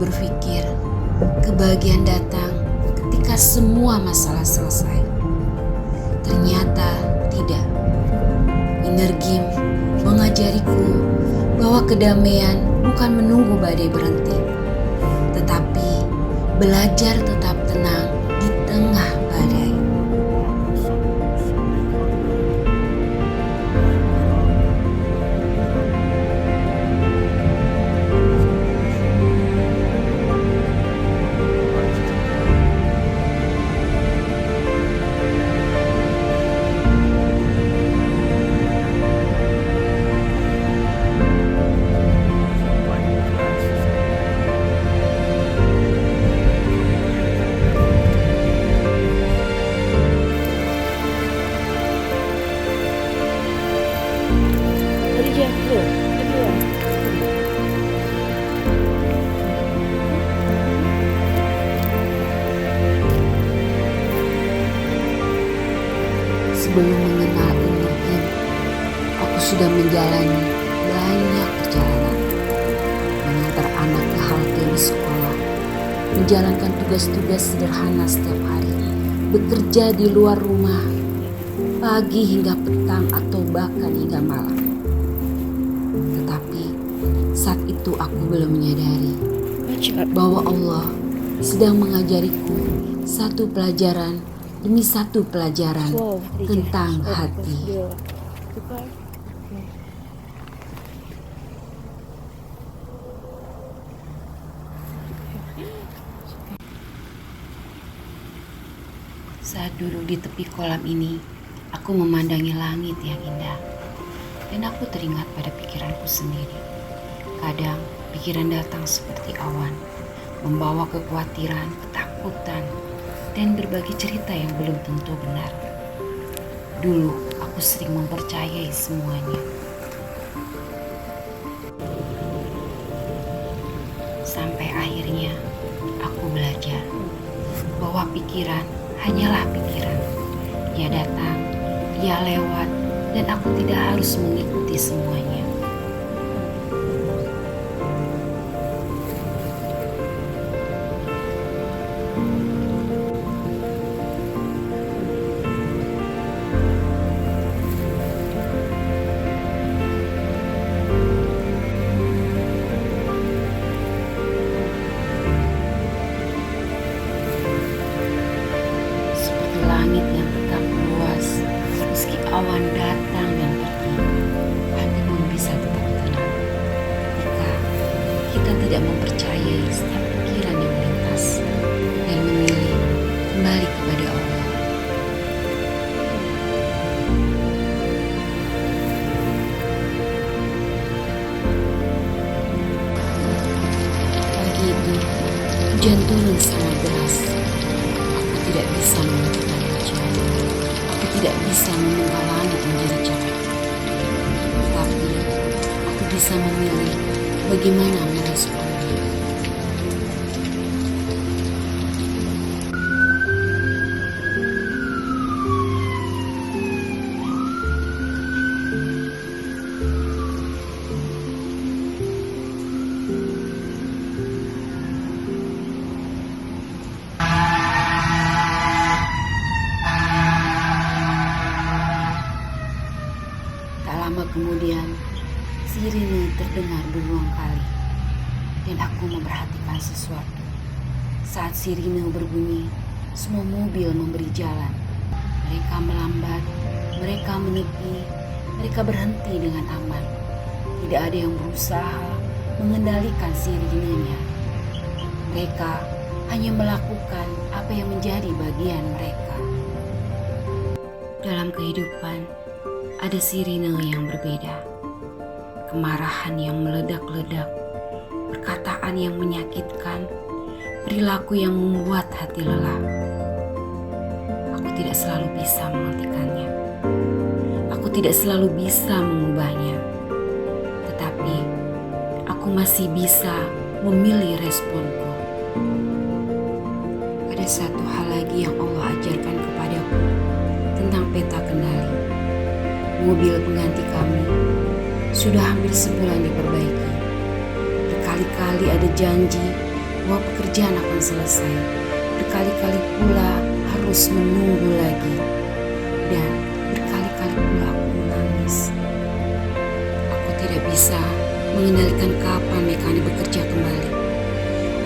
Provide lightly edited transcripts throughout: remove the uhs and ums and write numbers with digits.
berpikir kebahagiaan datang ketika semua masalah selesai. Ternyata tidak. Inner game mengajariku bahwa kedamaian bukan menunggu badai berhenti, tetapi belajar tetap tenang di tengah badai. Sebelum mengenal inner game, aku sudah menjalani banyak perjalanan. Mengantar anak ke halte di sekolah, menjalankan tugas-tugas sederhana setiap hari, bekerja di luar rumah, pagi hingga petang atau bahkan hingga malam. Tetapi saat itu aku belum menyadari bahwa Allah sedang mengajariku satu pelajaran demi satu pelajaran tentang hati. Saat duduk di tepi kolam ini, aku memandangi langit yang indah. Dan aku teringat pada pikiranku sendiri. Kadang pikiran datang seperti awan, membawa kekhawatiran, ketakutan, dan berbagi cerita yang belum tentu benar. Dulu aku sering mempercayai semuanya. Sampai akhirnya aku belajar bahwa pikiran hanyalah pikiran. Ia datang, ia lewat, dan aku tidak harus mengikuti semuanya. Langit yang tetap luas, meski awan datang dan pergi, hati pun bisa tetap tenang. Ketika kita tidak mempercayai setiap pikiran yang melintas dan memilih kembali kepada Allah. Pagi itu, hujan turun sangat deras. Aku tidak bisa menentukan hujan. Aku tidak bisa meminta langit menjadi cerah. Tetapi aku bisa memilih bagaimana meresponnya. Lama kemudian, sirine terdengar berulang kali dan aku memperhatikan sesuatu. Saat sirine berbunyi, semua mobil memberi jalan. Mereka melambat, mereka menepi, mereka berhenti dengan aman. Tidak ada yang berusaha mengendalikan sirinenya. Mereka hanya melakukan apa yang menjadi bagian mereka. Dalam kehidupan, ada sirine yang berbeda, kemarahan yang meledak-ledak, perkataan yang menyakitkan, perilaku yang membuat hati lelah. Aku tidak selalu bisa menghentikannya. Aku tidak selalu bisa mengubahnya. Tetapi aku masih bisa memilih responku. Ada satu hal lagi yang Allah ajarkan kepadaku tentang peta kendali. Mobil pengganti kami sudah hampir sebulan diperbaiki. Berkali-kali ada janji bahwa pekerjaan akan selesai. Berkali-kali pula harus menunggu lagi. Dan berkali-kali pula aku menangis. Aku tidak bisa mengendalikan kapan mereka bekerja kembali.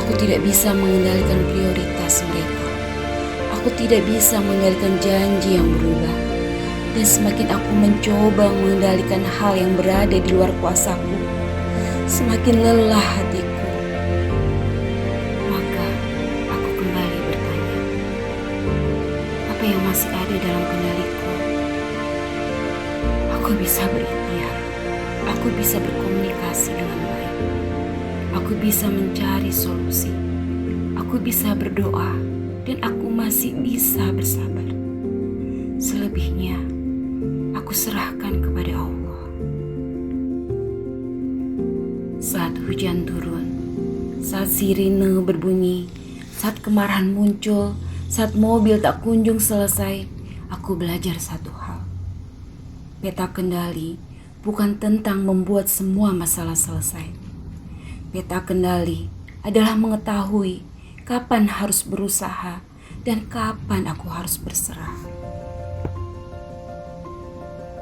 Aku tidak bisa mengendalikan prioritas mereka. Aku tidak bisa mengendalikan janji yang berubah. Dan semakin aku mencoba mengendalikan hal yang berada di luar kuasaku, semakin lelah hatiku. Maka aku kembali bertanya, apa yang masih ada dalam kendaliku? Aku bisa berikhtiar, aku bisa berkomunikasi dengan baik, aku bisa mencari solusi, aku bisa berdoa, dan aku masih bisa bersabar. Selebihnya, aku serahkan kepada Allah. Saat hujan turun, saat sirine berbunyi, saat kemarahan muncul, saat mobil tak kunjung selesai, aku belajar satu hal. Peta kendali bukan tentang membuat semua masalah selesai. Peta kendali adalah mengetahui kapan harus berusaha dan kapan aku harus berserah.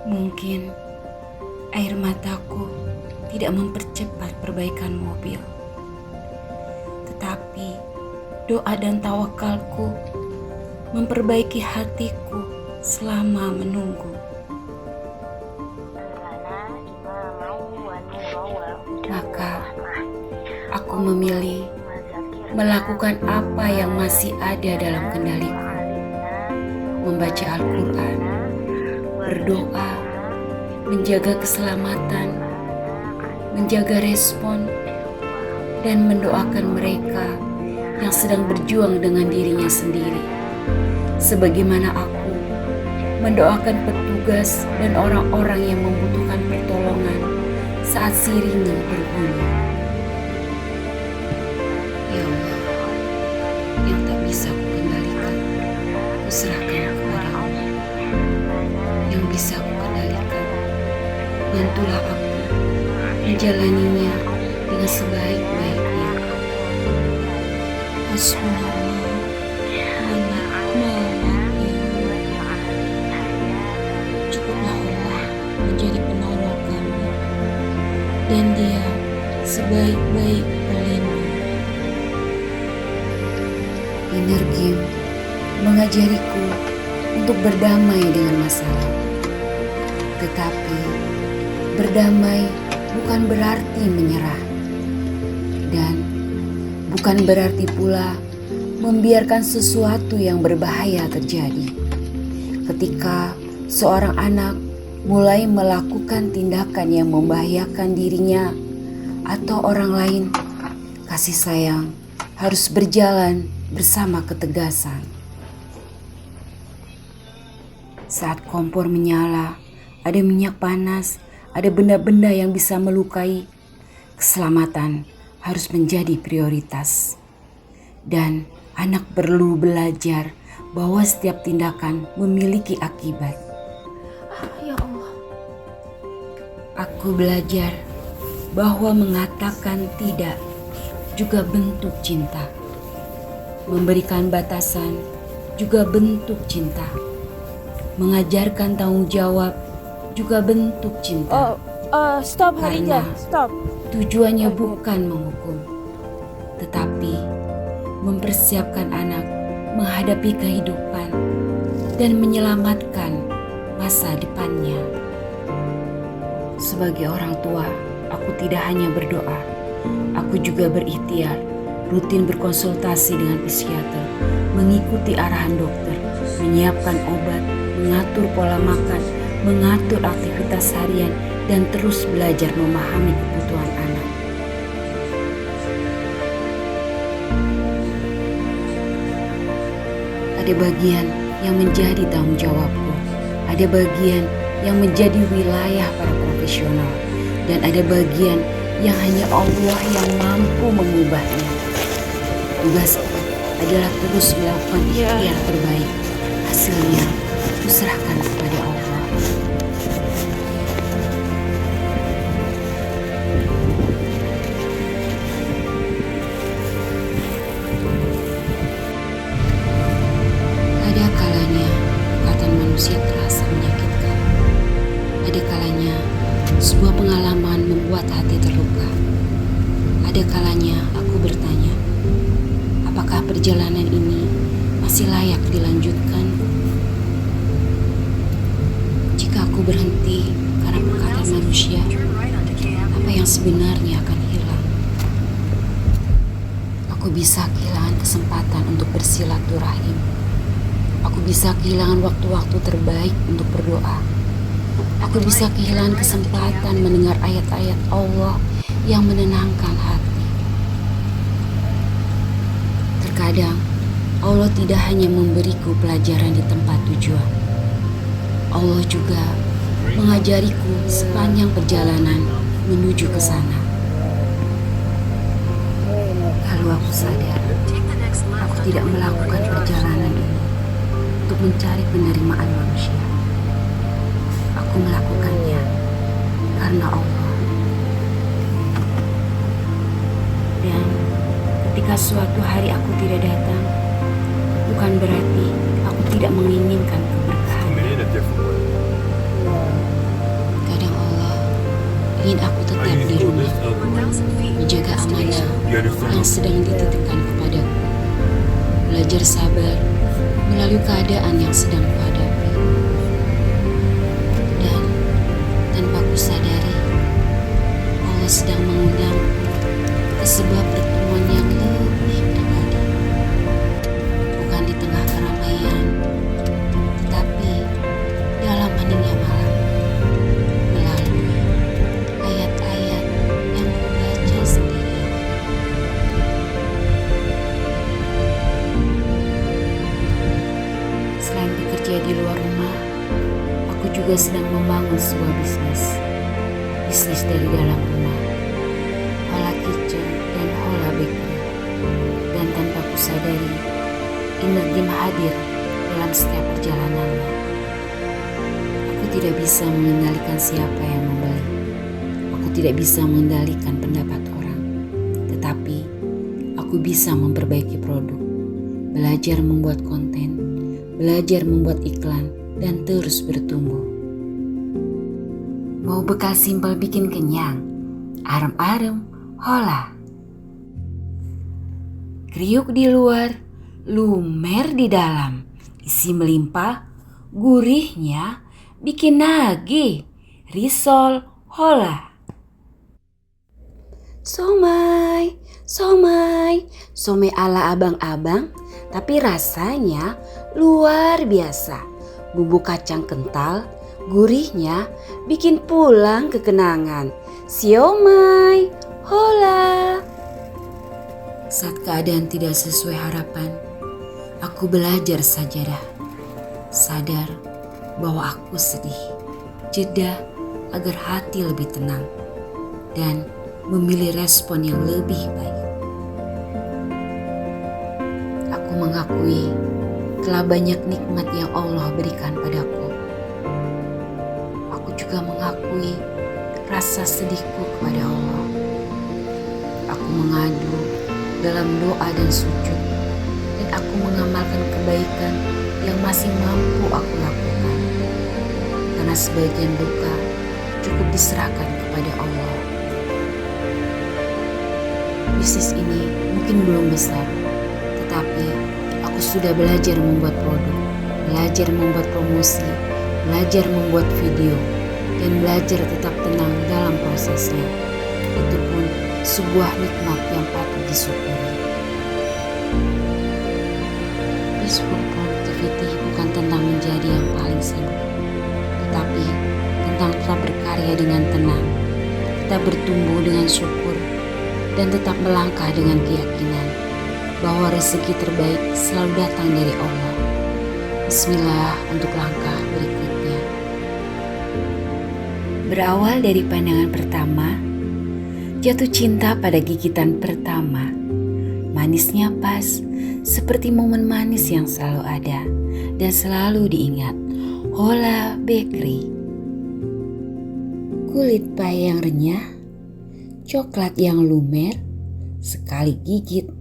Mungkin air mataku tidak mempercepat perbaikan mobil, tetapi doa dan tawakalku memperbaiki hatiku selama menunggu. Maka aku memilih melakukan apa yang masih ada dalam kendaliku. Membaca Al-Quran, berdoa, menjaga keselamatan, menjaga respon, dan mendoakan mereka yang sedang berjuang dengan dirinya sendiri. Sebagaimana aku mendoakan petugas dan orang-orang yang membutuhkan pertolongan saat sirine berbunyi. Ya Allah, yang tak bisa ku kendalikan, ku serahkan kepadamu. Yang bisa ku kendalikan, bantulah aku menjalaninya dengan sebaik-baiknya. Hasbunallah wa ni'mal wakil. Cukuplah Allah menjadi penolong kami, dan Dia sebaik-baik pelindung. Inner Game mengajariku untuk berdamai dengan masalah. Tetapi berdamai bukan berarti menyerah, dan bukan berarti pula membiarkan sesuatu yang berbahaya terjadi. Ketika seorang anak mulai melakukan tindakan yang membahayakan dirinya atau orang lain, kasih sayang harus berjalan bersama ketegasan. Saat kompor menyala, ada minyak panas, ada benda-benda yang bisa melukai. Keselamatan harus menjadi prioritas. Dan anak perlu belajar bahwa setiap tindakan memiliki akibat. Ya Allah. Aku belajar bahwa mengatakan tidak juga bentuk cinta. Memberikan batasan juga bentuk cinta. Mengajarkan tanggung jawab juga bentuk cinta. Stop Hadijah, stop. Tujuannya bukan menghukum, tetapi mempersiapkan anak menghadapi kehidupan dan menyelamatkan masa depannya. Sebagai orang tua, aku tidak hanya berdoa, aku juga berikhtiar, rutin berkonsultasi dengan psikiater, mengikuti arahan dokter, menyiapkan obat, mengatur pola makan, mengatur aktivitas harian, dan terus belajar memahami kebutuhan anak. Ada bagian yang menjadi tanggung jawabku, ada bagian yang menjadi wilayah para profesional, dan ada bagian yang hanya Allah yang mampu mengubahnya. Tugasku adalah terus melakukan ikhtiar terbaik. Hasilnya kuserahkan kepada Allah. Sebuah pengalaman membuat hati terluka. Ada kalanya aku bertanya, apakah perjalanan ini masih layak dilanjutkan? Jika aku berhenti karena perkataan manusia, apa yang sebenarnya akan hilang? Aku bisa kehilangan kesempatan untuk bersilaturahim. Aku bisa kehilangan waktu-waktu terbaik untuk berdoa. Aku bisa kehilangan kesempatan mendengar ayat-ayat Allah yang menenangkan hati. Terkadang Allah tidak hanya memberiku pelajaran di tempat tujuan. Allah juga mengajariku sepanjang perjalanan menuju ke sana. Lalu aku sadar, aku tidak melakukan perjalanan ini untuk mencari penerimaan manusia. Aku melakukannya karena Allah. Dan ketika suatu hari aku tidak datang, bukan berarti aku tidak menginginkan keberkahan. Kadang Allah ingin aku tetap di rumah, menjaga amanah yang sedang dititipkan kepadaku, belajar sabar melalui keadaan yang sedang kuhadapi. Dan tanpa kusadari, Allah sedang mengundangku ke sebuah pertemuan yang lebih pribadi. Bukan di tengah keramaian, tetapi dalam heningnya malam, melalui ayat-ayat yang kubaca sendirian. Selain bekerja di luar rumah, aku juga sedang membangun sebuah bisnis dari dalam rumah, Hola Kitchen dan Hola Bakery. Dan tanpa kusadari, inner game hadir dalam setiap perjalanannya. Aku tidak bisa mengendalikan siapa yang membeli. Aku tidak bisa mengendalikan pendapat orang. Tetapi, aku bisa memperbaiki produk, belajar membuat konten, belajar membuat iklan, dan terus bertumbuh. Mau bekal simpel bikin kenyang, arem-arem, hola. Kriuk di luar, lumer di dalam, isi melimpah, gurihnya bikin nagih, risol, hola. Somai ala abang-abang, tapi rasanya luar biasa. Bumbu kacang kental, gurihnya bikin pulang kekenangan. Siomay, hola. Saat keadaan tidak sesuai harapan, aku belajar sajadah. Sadar bahwa aku sedih, jeda agar hati lebih tenang, dan memilih respon yang lebih baik. Aku mengakui telah banyak nikmat yang Allah berikan padaku. Aku juga mengakui rasa sedihku kepada Allah. Aku mengadu dalam doa dan sujud, dan aku mengamalkan kebaikan yang masih mampu aku lakukan. Karena sebagian duka cukup diserahkan kepada Allah. Bisnis ini mungkin belum besar, tetapi aku sudah belajar membuat produk, belajar membuat promosi, belajar membuat video, dan belajar tetap tenang dalam prosesnya. Itu pun sebuah nikmat yang patut disyukuri. Peaceful productivity bukan tentang menjadi yang paling sibuk, tetapi tentang tetap berkarya dengan tenang, tetap bertumbuh dengan syukur, dan tetap melangkah dengan keyakinan bahwa rezeki terbaik selalu datang dari Allah. Bismillah untuk langkah berikutnya. Berawal dari pandangan pertama, jatuh cinta pada gigitan pertama. Manisnya pas, seperti momen manis yang selalu ada dan selalu diingat. Hola Bakery. Kulit pie yang renyah, coklat yang lumer, sekali gigit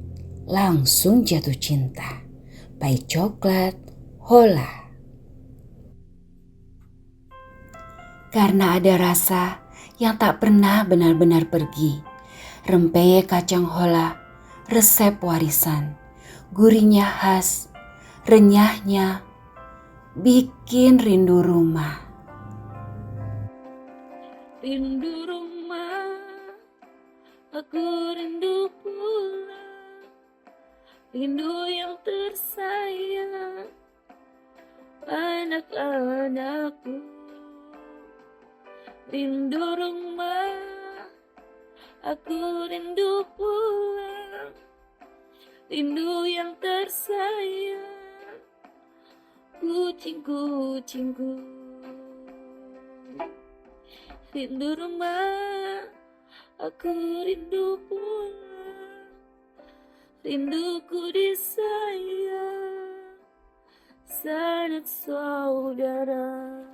langsung jatuh cinta. Pie coklat, Hola. Karena ada rasa yang tak pernah benar-benar pergi. Rempeyek kacang hola, resep warisan, gurihnya khas, renyahnya, bikin rindu rumah. Rindu rumah, aku rindu pulang. Rindu yang tersayang, anak-anakku. Rindu rumah, aku rindu pulang. Rindu yang tersayang, kucing-kucingku. Rindu rumah, aku rindu pulang. Rinduku disayang, sanak saudara.